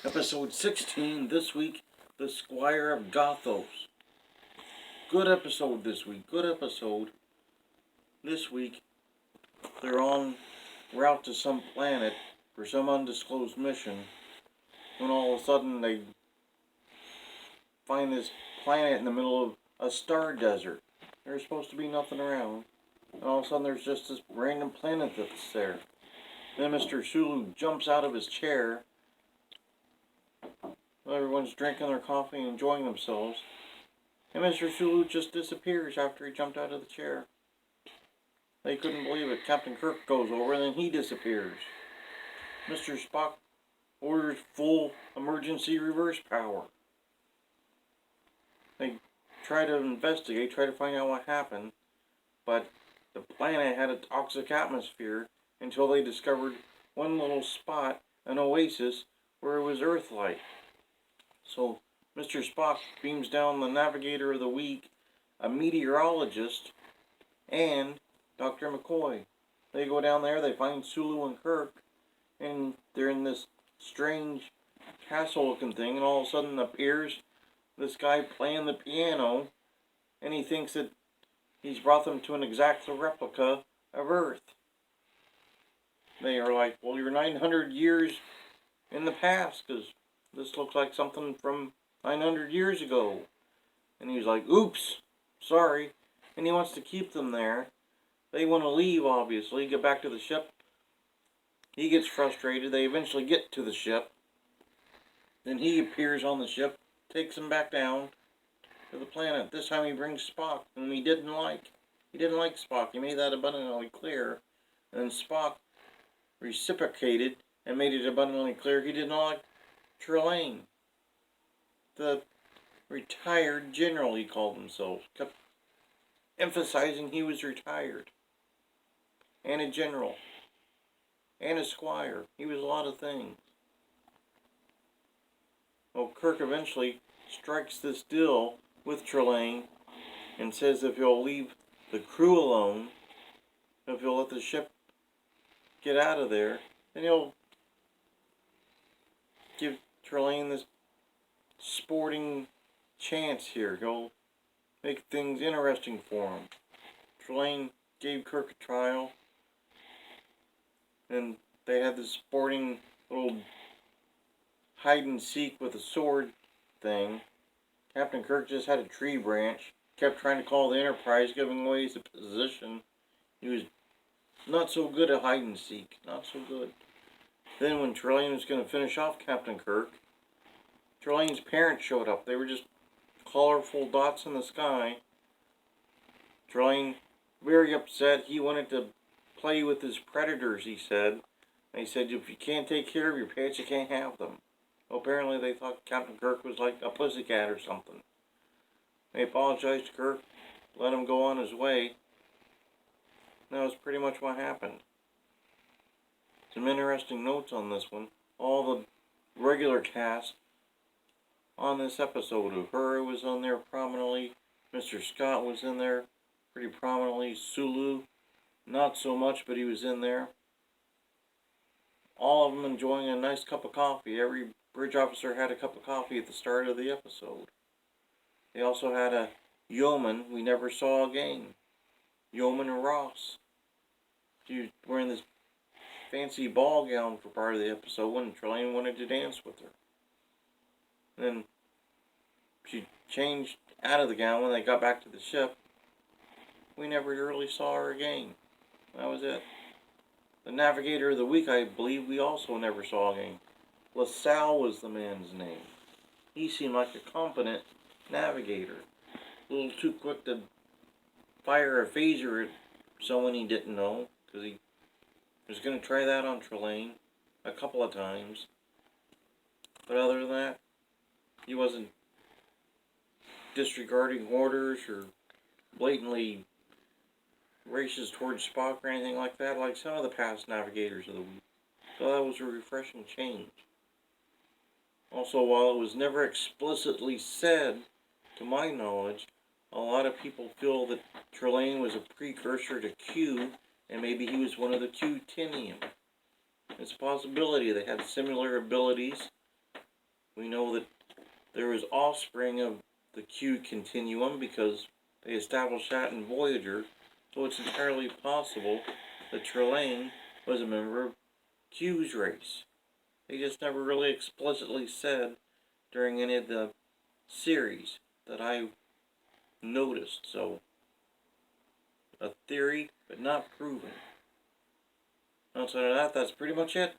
Episode 16 this week, the Squire of Gothos. Good episode this week. Good episode. This week, they're on route to some planet for some undisclosed mission. When all of a sudden they find this planet in the middle of a star desert. There's supposed to be nothing around. And all of a sudden there's just this random planet that's there. Then Mr. Sulu jumps out of his chair. Everyone's drinking their coffee and enjoying themselves. And Mr. Sulu just disappears after he jumped out of the chair. They couldn't believe it. Captain Kirk goes over and then he disappears. Mr. Spock orders full emergency reverse power. They try to investigate, try to find out what happened. But the planet had a toxic atmosphere until they discovered one little spot, an oasis, where it was Earth-like. So Mr. Spock beams down the Navigator of the Week, a meteorologist, and Dr. McCoy. They go down there, they find Sulu and Kirk, and they're in this strange castle-looking thing, and all of a sudden appears this guy playing the piano, and he thinks that he's brought them to an exact replica of Earth. They are like, well, you're 900 years in the past, because this looks like something from 900 years ago. And he's like, oops, sorry. And he wants to keep them there. They want to leave, obviously, get back to the ship. He gets frustrated. They eventually get to the ship. Then he appears on the ship, takes them back down to the planet. This time he brings Spock, whom he didn't like. He didn't like Spock. He made that abundantly clear. And then Spock reciprocated and made it abundantly clear he did not like Trelane, the retired general, he called himself. Kept emphasizing he was retired. And a general. And a squire. He was a lot of things. Well, Kirk eventually strikes this deal with Trelane and says if he'll leave the crew alone, if he'll let the ship get out of there, then he'll give Trelane this sporting chance here. He'll make things interesting for him. Trelane gave Kirk a trial, and they had this sporting little hide and seek with a sword thing. Captain Kirk just had a tree branch, kept trying to call the Enterprise, giving away his position. He was not so good at hide and seek, not so good. Then when Trelane was going to finish off Captain Kirk, Trelane's parents showed up. They were just colorful dots in the sky. Trelane, very upset, he wanted to play with his predators, he said. They said, if you can't take care of your pets, you can't have them. Well, apparently they thought Captain Kirk was like a pussycat or something. They apologized to Kirk, let him go on his way. That was pretty much what happened. Some interesting notes on this one. All the regular cast on this episode. Uhura was on there prominently. Mr. Scott was in there pretty prominently. Sulu, not so much, but he was in there. All of them enjoying a nice cup of coffee. Every bridge officer had a cup of coffee at the start of the episode. They also had a yeoman we never saw again. Yeoman Ross. She was wearing this fancy ball gown for part of the episode when Trelane wanted to dance with her. Then she changed out of the gown when they got back to the ship. We never really saw her again. That was it. The Navigator of the Week, I believe, we also never saw again. LaSalle was the man's name. He seemed like a competent navigator. A little too quick to fire a phaser at someone he didn't know, because he was going to try that on Trelane a couple of times. But other than that, he wasn't disregarding orders or blatantly racist towards Spock or anything like that, like some of the past Navigators of the Week. So that was a refreshing change. Also, while it was never explicitly said, to my knowledge, a lot of people feel that Trelane was a precursor to Q, and maybe he was one of the Q-tinium. It's a possibility they had similar abilities, We know that there was offspring of the Q continuum because they established that in Voyager, so it's entirely possible that Trelane was a member of Q's race. They just never really explicitly said during any of the series that I noticed, so a theory, but not proven. Outside of that, that's pretty much it.